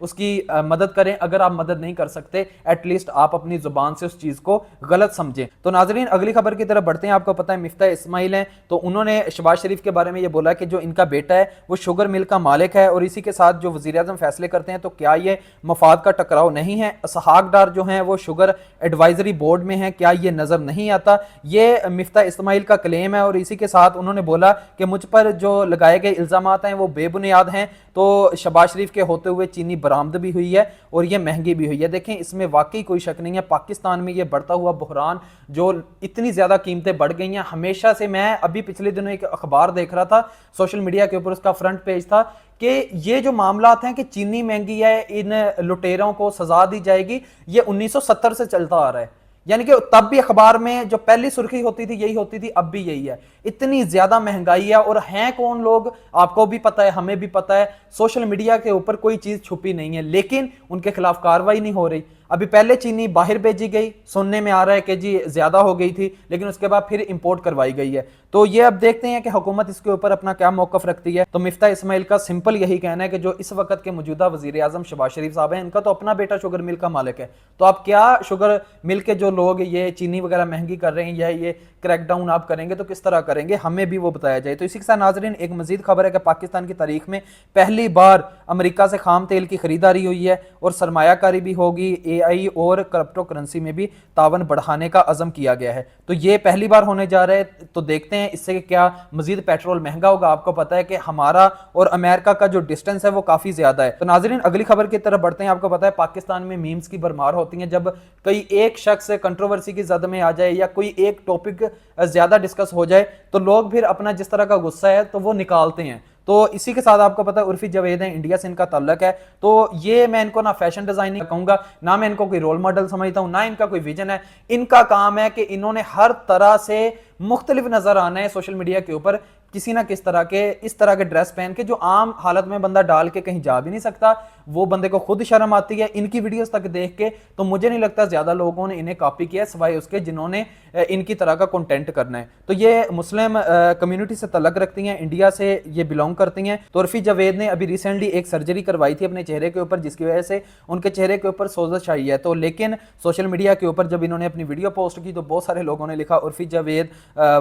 اس کی مدد کریں, اگر آپ مدد نہیں کر سکتے ایٹ لیسٹ آپ اپنی زبان سے اس چیز کو غلط سمجھیں. تو ناظرین اگلی خبر کی طرف بڑھتے ہیں. آپ کو پتہ ہے مفتاح اسماعیل ہیں, تو انہوں نے شہباز شریف کے بارے میں یہ بولا کہ جو ان کا بیٹا ہے وہ شوگر مل کا مالک ہے اور اسی کے ساتھ جو وزیر اعظم فیصلے کرتے ہیں تو کیا یہ مفاد کا ٹکراؤ نہیں ہے. اسحاق ڈار جو ہیں وہ شوگر ایڈوائزری بورڈ میں ہیں, کیا یہ نظر نہیں آتا؟ یہ مفتاح اسماعیل کا کلیم ہے. اور اسی کے ساتھ انہوں نے بولا کہ مجھ پر جو لگائے گئے الزامات ہیں وہ بے بنیاد ہیں. تو شہباز شریف کے ہوتے ہوئے چینی برآمد بھی ہوئی ہے اور یہ مہنگی بھی ہوئی ہے. دیکھیں اس میں واقعی کوئی شک نہیں ہے, پاکستان میں یہ بڑھتا ہوا بحران جو اتنی زیادہ قیمتیں بڑھ گئی ہیں ہمیشہ سے. میں ابھی پچھلے دنوں ایک اخبار دیکھ رہا تھا سوشل میڈیا کے اوپر, اس کا فرنٹ پیج تھا کہ یہ جو معاملات ہیں کہ چینی مہنگی ہے, ان لٹیروں کو سزا دی جائے گی, یہ 1970 سے چلتا آ رہا ہے. یعنی کہ تب بھی اخبار میں جو پہلی سرخی ہوتی تھی یہی ہوتی تھی, اب بھی یہی ہے. اتنی زیادہ مہنگائی ہے, اور ہیں کون لوگ آپ کو بھی پتہ ہے, ہمیں بھی پتہ ہے, سوشل میڈیا کے اوپر کوئی چیز چھپی نہیں ہے, لیکن ان کے خلاف کارروائی نہیں ہو رہی. ابھی پہلے چینی باہر بھیجی گئی, سننے میں آ رہا ہے کہ جی زیادہ ہو گئی تھی, لیکن اس کے بعد پھر امپورٹ کروائی گئی ہے. تو یہ اب دیکھتے ہیں کہ حکومت اس کے اوپر اپنا کیا موقف رکھتی ہے. تو مفتاح اسماعیل کا سمپل یہی کہنا ہے کہ جو اس وقت کے موجودہ وزیر اعظم شہباز شریف صاحب ہیں, ان کا تو اپنا بیٹا شوگر مل کا مالک ہے, تو آپ کیا شوگر مل کے جو لوگ یہ چینی وغیرہ مہنگی کر رہے ہیں یا یہ کریک ڈاؤن آپ کریں گے تو کس طرح کریں گے, ہمیں بھی وہ بتایا جائے. تو اسی کے ساتھ ناظرین ایک مزید خبر ہے کہ پاکستان کی تاریخ میں پہلی بار امریکہ سے خام تیل کی خریداری ہوئی ہے اور سرمایہ کاری بھی ہوگی, اے آئی اور کرپٹو کرنسی میں بھی تعاون بڑھانے کا عزم کیا گیا ہے. تو یہ پہلی بار ہونے جا رہا ہے, تو دیکھتے ہیں اس سے کیا مزید پیٹرول مہنگا ہوگا. آپ کو پتا ہے کہ ہمارا اور امریکہ کا جو ڈسٹنس ہے وہ کافی زیادہ ہے. تو ناظرین اگلی خبر کی طرف بڑھتے ہیں. آپ کو پتا ہے پاکستان میں میمز کی بھرمار ہوتی ہیں, جب کوئی ایک شخص کنٹروورسی کی زد میں آ جائے یا کوئی ایک ٹاپک زیادہ ڈسکس ہو جائے تو لوگ پھر اپنا جس طرح کا غصہ ہے تو وہ نکالتے ہیں. تو اسی کے ساتھ آپ کو پتا ہے عرفی جاوید ہیں, انڈیا سے ان کا تعلق ہے. تو یہ میں ان کو نہ فیشن ڈیزائننگ کہوں گا, نہ میں ان کو کوئی رول ماڈل سمجھتا ہوں, نہ ان کا کوئی ویژن ہے. ان کا کام ہے کہ انہوں نے ہر طرح سے مختلف نظر آنا ہے سوشل میڈیا کے اوپر, کسی نہ کس طرح کے اس طرح کے ڈریس پہن کے جو عام حالت میں بندہ ڈال کے کہیں جا بھی نہیں سکتا, وہ بندے کو خود شرم آتی ہے. ان کی ویڈیوز تک دیکھ کے تو مجھے نہیں لگتا زیادہ لوگوں نے انہیں کاپی کیا سوائے اس کے جنہوں نے ان کی طرح کا کنٹینٹ کرنا ہے. تو یہ مسلم کمیونٹی سے تعلق رکھتی ہیں, انڈیا سے یہ بلونگ کرتی ہیں. تو عرفی جاوید نے ابھی ریسنٹلی ایک سرجری کروائی تھی اپنے چہرے کے اوپر, جس کی وجہ سے ان کے چہرے کے اوپر سوزش آئی ہے. تو لیکن سوشل میڈیا کے اوپر جب انہوں نے اپنی ویڈیو پوسٹ کی تو بہت سارے لوگوں نے لکھا عرفی جاوید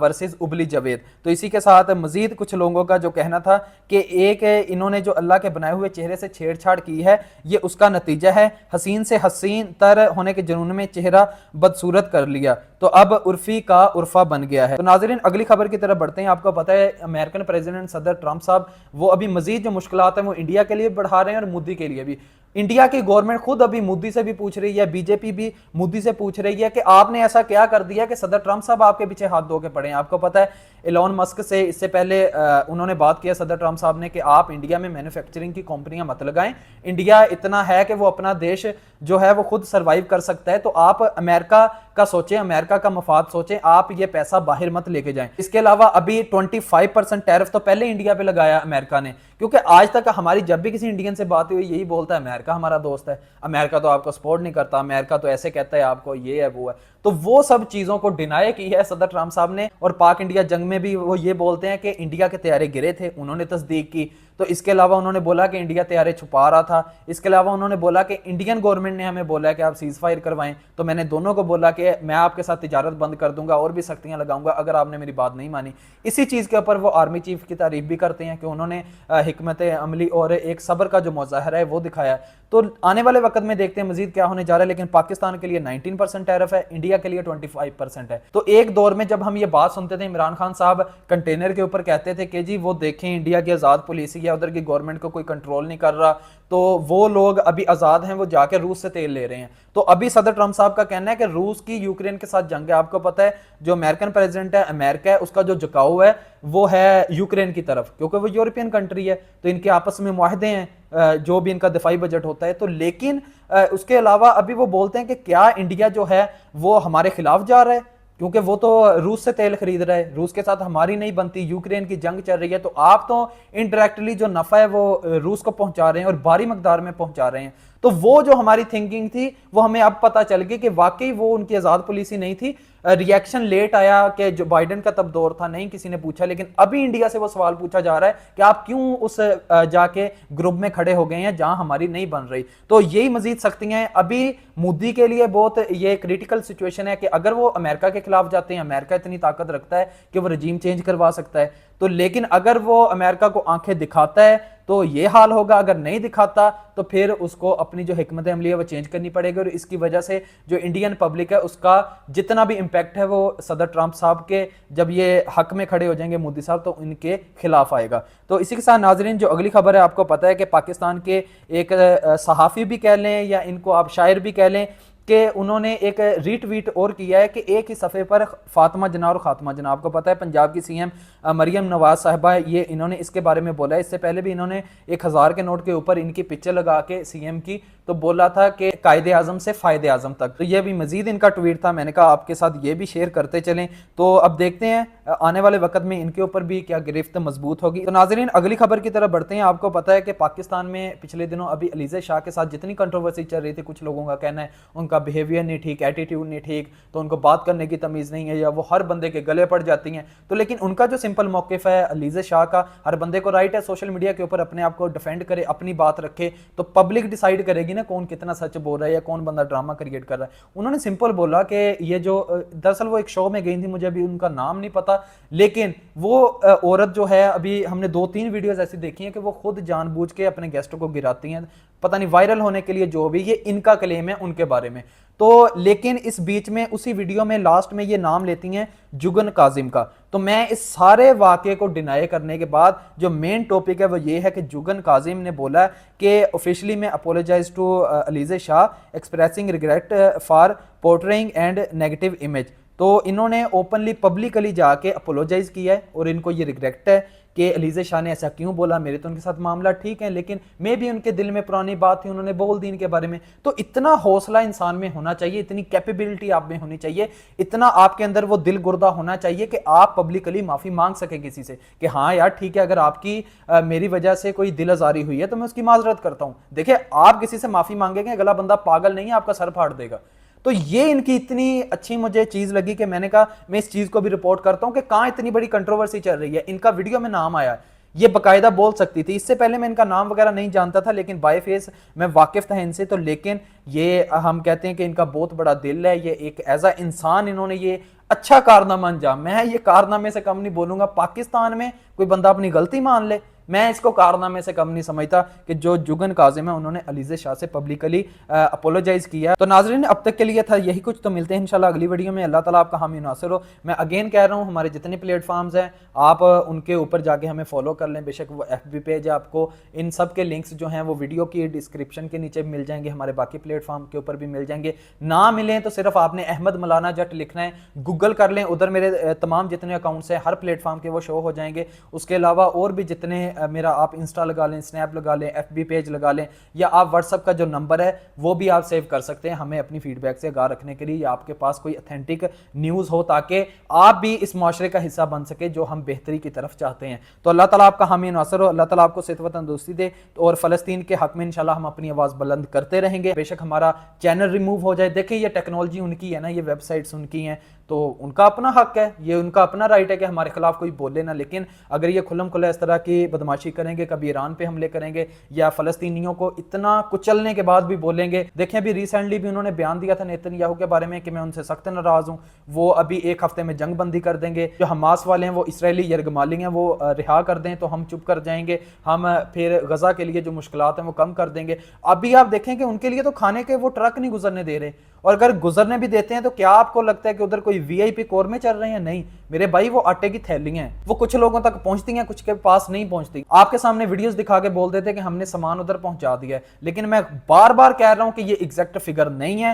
ورسز ابلی جاوید. تو اسی کے ساتھ مزید کچھ لوگوں کا جو کہنا تھا کہ ایک انہوں نے جو اللہ کے بنائے ہوئے چہرے سے چھیڑ چھاڑ کی ہے یہ اس کا نتیجہ ہے, حسین سے حسین تر ہونے کے جنون میں چہرہ بدصورت کر لیا, تو اب عرفی کا عرفہ بن گیا ہے. تو ناظرین اگلی خبر کی طرف بڑھتے ہیں. آپ کو پتہ ہے امریکن پریزیڈنٹ صدر ٹرمپ صاحب وہ ابھی مزید جو مشکلات ہیں وہ انڈیا کے لیے بڑھا رہے ہیں اور مودی کے لیے بھی. انڈیا کی گورنمنٹ خود ابھی مودی سے بھی پوچھ رہی ہے, بی جے پی بھی مودی سے پوچھ رہی ہے کہ آپ نے ایسا کیا کر دیا کہ صدر ٹرمپ صاحب آپ کے پیچھے ہاتھ دھو کے پڑے ہیں. آپ کو پتہ ہے ایلون مسک سے اس سے پہلے انہوں نے بات کیا صدر ٹرمپ صاحب نے کہ آپ انڈیا میں مینوفیکچرنگ کی کمپنیاں مت لگائیں, انڈیا اتنا ہے کہ وہ اپنا دیش جو ہے وہ خود سروائیو کر سکتا ہے, تو آپ امریکہ کا سوچیں, امریکہ کا مفاد سوچیں, آپ یہ پیسہ باہر مت لے کے جائیں. اس کے علاوہ ابھی 25% ٹیرف تو پہلے انڈیا پہ لگایا امریکہ نے, کیونکہ آج تک ہماری جب بھی کسی انڈین سے بات ہوئی یہی بولتا ہے امریکہ ہمارا دوست ہے, امریکہ تو آپ کو سپورٹ نہیں کرتا, امریکہ تو ایسے کہتا ہے آپ کو یہ ہے وہ ہے. تو وہ سب چیزوں کو ڈینائی کی ہے صدر ٹرمپ صاحب نے, اور پاک انڈیا جنگ میں بھی وہ یہ بولتے ہیں کہ انڈیا کے طیارے گرے تھے, انہوں نے تصدیق کی. تو اس کے علاوہ انہوں نے بولا کہ انڈیا طیارے چھپا رہا تھا. اس کے علاوہ انہوں نے بولا کہ انڈین گورنمنٹ نے ہمیں بولا کہ آپ سیز فائر کروائیں, تو میں نے دونوں کو بولا کہ میں آپ کے ساتھ تجارت بند کر دوں گا اور بھی سختیاں لگاؤں گا اگر آپ نے میری بات نہیں مانی. اسی چیز کے اوپر وہ آرمی چیف کی تعریف بھی کرتے ہیں کہ انہوں نے حکمت عملی اور ایک صبر کا جو مظاہرہ ہے وہ دکھایا. تو آنے والے وقت میں دیکھتے ہیں مزید کیا ہونے جا رہا ہے, لیکن پاکستان کے لیے 19% ٹیرف ہے, انڈیا کے لیے 25% ہے. تو ایک دور میں جب ہم یہ بات سنتے تھے عمران خان صاحب کنٹینر کے اوپر کہتے تھے کہ جی وہ دیکھیں انڈیا کی آزاد پالیسی ہے, ادھر کی گورنمنٹ کو کوئی کنٹرول نہیں کر رہا, تو وہ لوگ ابھی آزاد ہیں وہ جا کے روس سے تیل لے رہے ہیں. تو ابھی صدر ٹرمپ صاحب کا کہنا ہے کہ روس کی یوکرین کے ساتھ جنگ ہے. آپ کو پتہ ہے جو امریکن پریزیڈنٹ ہے امریکہ ہے, اس کا جو جھکاؤ ہے وہ ہے یوکرین کی طرف, کیونکہ وہ یورپین کنٹری ہے, تو ان کے آپس میں معاہدے ہیں جو بھی ان کا دفاعی بجٹ ہوتا ہے. تو لیکن اس کے علاوہ ابھی وہ بولتے ہیں کہ کیا انڈیا جو ہے وہ ہمارے خلاف جا رہا ہے, کیونکہ وہ تو روس سے تیل خرید رہا ہے, روس کے ساتھ ہماری نہیں بنتی, یوکرین کی جنگ چل رہی ہے, تو آپ تو انڈائریکٹلی جو نفع ہے وہ روس کو پہنچا رہے ہیں اور بھاری مقدار میں پہنچا رہے ہیں. تو وہ جو ہماری تھنکنگ تھی وہ ہمیں اب پتہ چل گئی کہ واقعی وہ ان کی آزاد پالیسی نہیں تھی. ریئیکشن لیٹ آیا کہ جو بائیڈن کا تب دور تھا, نہیں کسی نے پوچھا, لیکن ابھی انڈیا سے وہ سوال پوچھا جا رہا ہے کہ آپ کیوں اس جا کے گروپ میں کھڑے ہو گئے ہیں جہاں ہماری نہیں بن رہی. تو یہی مزید سختیاں ہیں ابھی مودی کے لیے. بہت یہ کریٹیکل سچویشن ہے کہ اگر وہ امریکہ کے خلاف جاتے ہیں, امریکہ اتنی طاقت رکھتا ہے کہ وہ رجیم چینج کروا سکتا ہے, تو لیکن اگر وہ امریکہ کو آنکھیں دکھاتا ہے تو یہ حال ہوگا, اگر نہیں دکھاتا تو پھر اس کو اپنی جو حکمت عملی ہے وہ چینج کرنی پڑے گی. اور اس کی وجہ سے جو انڈین پبلک ہے اس کا جتنا بھی امپیکٹ ہے وہ صدر ٹرمپ صاحب کے جب یہ حق میں کھڑے ہو جائیں گے مودی صاحب تو ان کے خلاف آئے گا. تو اسی کے ساتھ ناظرین جو اگلی خبر ہے, آپ کو پتہ ہے کہ پاکستان کے ایک صحافی بھی کہہ لیں یا ان کو آپ شاعر بھی کہہ لیں کہ انہوں نے ایک ری ٹویٹ اور کیا ہے کہ ایک ہی صفحے پر فاطمہ جناح اور خاتمہ جناح, آپ کو پتہ ہے پنجاب کی سی ایم مریم نواز صاحبہ, یہ انہوں نے اس کے بارے میں بولا ہے. اس سے پہلے بھی انہوں نے 1000 کے نوٹ کے اوپر ان کی پکچر لگا کے سی ایم کی تو بولا تھا کہ قائد اعظم سے فائد اعظم تک. تو یہ بھی مزید ان کا ٹویٹ تھا, میں نے کہا آپ کے ساتھ یہ بھی شیئر کرتے چلیں. تو اب دیکھتے ہیں آنے والے وقت میں ان کے اوپر بھی کیا گرفت مضبوط ہوگی. تو ناظرین اگلی خبر کی طرف بڑھتے ہیں. آپ کو پتہ ہے کہ پاکستان میں پچھلے دنوں ابھی علیزہ شاہ کے ساتھ جتنی کنٹروورسی چل رہی تھی, کچھ لوگوں کا کہنا ہے ان کا بیہیویئر نہیں ٹھیک, ایٹیٹیوڈ نہیں ٹھیک, تو ان کو بات کرنے کی تمیز نہیں ہے یا وہ ہر بندے کے گلے پڑ جاتی ہیں. تو لیکن ان کا جو سمپل موقف ہے علیزہ شاہ کا, ہر بندے کو رائٹ ہے سوشل میڈیا کے اوپر اپنے آپ کو ڈیفینڈ کرے, اپنی بات رکھے, تو پبلک ڈیسائیڈ کرے گی نا کون کتنا سچ بول رہا ہے یا کون بندہ ڈرامہ کریٹ کر رہا ہے. انہوں نے سمپل بولا کہ یہ جو دراصل وہ ایک شو میں گئی تھی, مجھے ابھی ان کا نام نہیں پتا, لیکن وہ عورت جو ہے ابھی ہم نے 2-3 ویڈیوز ایسی دیکھی ہیں کہ وہ خود جان بوجھ کے اپنے گیسٹوں کو گراتی ہیں, پتہ نہیں وائرل ہونے کے لیے, جو بھی یہ ان کا کلیم ہے ان کے بارے میں. تو لیکن اس بیچ میں اسی ویڈیو میں لاسٹ میں یہ نام لیتی ہیں جگن کاظم کا. تو میں اس سارے واقعے کو ڈینائی کرنے کے بعد جو مین ٹاپک ہے وہ یہ ہے کہ جگن کاظم نے بولا کہ آفیشلی میں apologise to Alizeh Shah expressing regret for portraying and negative image. تو انہوں نے اوپنلی پبلکلی جا کے اپولوجائز کیا ہے اور ان کو یہ ریگریٹ ہے کہ علیزہ شاہ نے ایسا کیوں بولا. میرے تو ان کے ساتھ معاملہ ٹھیک ہے, لیکن میں بھی ان کے دل میں پرانی بات تھی, انہوں نے بول دی ان کے بارے میں. تو اتنا حوصلہ انسان میں ہونا چاہیے, اتنی کیپیبلٹی آپ میں ہونی چاہیے, اتنا آپ کے اندر وہ دل گردہ ہونا چاہیے کہ آپ پبلکلی معافی مانگ سکیں کسی سے کہ ہاں یار ٹھیک ہے, اگر آپ کی میری وجہ سے کوئی دل آزاری ہوئی ہے تو میں اس کی معذرت کرتا ہوں. دیکھیں آپ کسی سے معافی مانگیں گے, اگلا بندہ پاگل نہیں ہے, آپ کا سر پھاڑ دے گا. تو یہ ان کی اتنی اچھی مجھے چیز لگی کہ میں نے کہا میں اس چیز کو بھی رپورٹ کرتا ہوں کہ کہاں اتنی بڑی کنٹروورسی چل رہی ہے. ان کا ویڈیو میں نام آیا, یہ باقاعدہ بول سکتی تھی. اس سے پہلے میں ان کا نام وغیرہ نہیں جانتا تھا, لیکن بائی فیس میں واقف تھا ان سے. تو لیکن یہ ہم کہتے ہیں کہ ان کا بہت بڑا دل ہے, یہ ایک ایز اے انسان انہوں نے یہ اچھا کارنامہ انجام, میں یہ کارنامے سے کم نہیں بولوں گا. پاکستان میں کوئی بندہ اپنی غلطی مان لے, میں اس کو کارنامے سے کم نہیں سمجھتا کہ جو جگن کاظم ہے انہوں نے علیزہ شاہ سے پبلکلی اپولوجائز کیا. تو ناظرین اب تک کے لیے تھا یہی کچھ, تو ملتے ہیں انشاءاللہ اگلی ویڈیو میں. اللہ تعالیٰ آپ کا حامی ناصر ہو. میں اگین کہہ رہا ہوں ہمارے جتنے پلیٹ فارمز ہیں آپ ان کے اوپر جا کے ہمیں فالو کر لیں. بے شک وہ FB پیج ہے, آپ کو ان سب کے لنکس جو ہیں وہ ویڈیو کی ڈسکرپشن کے نیچے مل جائیں گے, ہمارے باقی پلیٹ فارم کے اوپر بھی مل جائیں گے. نہ ملیں تو صرف آپ نے احمد مولانا جٹ لکھنا ہے, گوگل کر لیں, ادھر میرے تمام جتنے اکاؤنٹس ہیں ہر پلیٹ فارم کے وہ شو ہو جائیں گے. اس کے علاوہ اور بھی جتنے میرا آپ انسٹا لگا لیں, اسنیپ لگا لیں, FB پیج لگا لیں, یا آپ واٹس ایپ کا جو نمبر ہے وہ بھی آپ سیو کر سکتے ہیں ہمیں اپنی فیڈ بیک سے آگاہ رکھنے کے لیے, یا آپ کے پاس کوئی اتھینٹک نیوز ہو تاکہ آپ بھی اس معاشرے کا حصہ بن سکے جو ہم بہتری کی طرف چاہتے ہیں. تو اللہ تعالیٰ آپ کا حامی ناصر ہو, اللہ تعالیٰ آپ کو صحت و تندرستی دے, اور فلسطین کے حق میں انشاءاللہ ہم اپنی آواز بلند کرتے رہیں گے. بے شک ہمارا چینل ریموو ہو جائے, دیکھیں یہ ٹیکنالوجی ان کی ہے نا, یہ ویب سائٹس ان کی ہیں, تو ان کا اپنا حق ہے, یہ ان کا اپنا رائٹ ہے کہ ہمارے خلاف کوئی بولے نہ. لیکن اگر یہ کھلم کھلا اس طرح کی بدماشی کریں گے, کبھی ایران پہ حملے کریں گے یا فلسطینیوں کو اتنا کچلنے کے بعد بھی بولیں گے. دیکھیں ابھی ریسنٹلی بھی انہوں نے بیان دیا تھا نیتن یاہو کے بارے میں کہ میں ان سے سخت ناراض ہوں, وہ ابھی 1 ہفتے میں جنگ بندی کر دیں گے, جو حماس والے ہیں وہ اسرائیلی یرغمالی ہیں وہ رہا کر دیں تو ہم چپ کر جائیں گے, ہم پھر غزہ کے لیے جو مشکلات ہیں وہ کم کر دیں گے. ابھی آپ دیکھیں کہ ان کے لیے تو کھانے کے وہ ٹرک نہیں گزرنے دے رہے, اور اگر گزرنے بھی دیتے ہیں تو کیا آپ کو لگتا ہے کہ ادھر کوئی VIP کور میں چل رہے ہیں؟ نہیں میرے بھائی, وہ آٹے کی تھیلیاں ہیں, وہ کچھ لوگوں تک پہنچتی ہیں, کچھ کے پاس نہیں پہنچتی. آپ کے سامنے ویڈیوز دکھا کے بول دیتے کہ ہم نے سامان ادھر پہنچا دیا ہے, لیکن میں بار بار کہہ رہا ہوں کہ یہ ایگزیکٹ فگر نہیں ہے.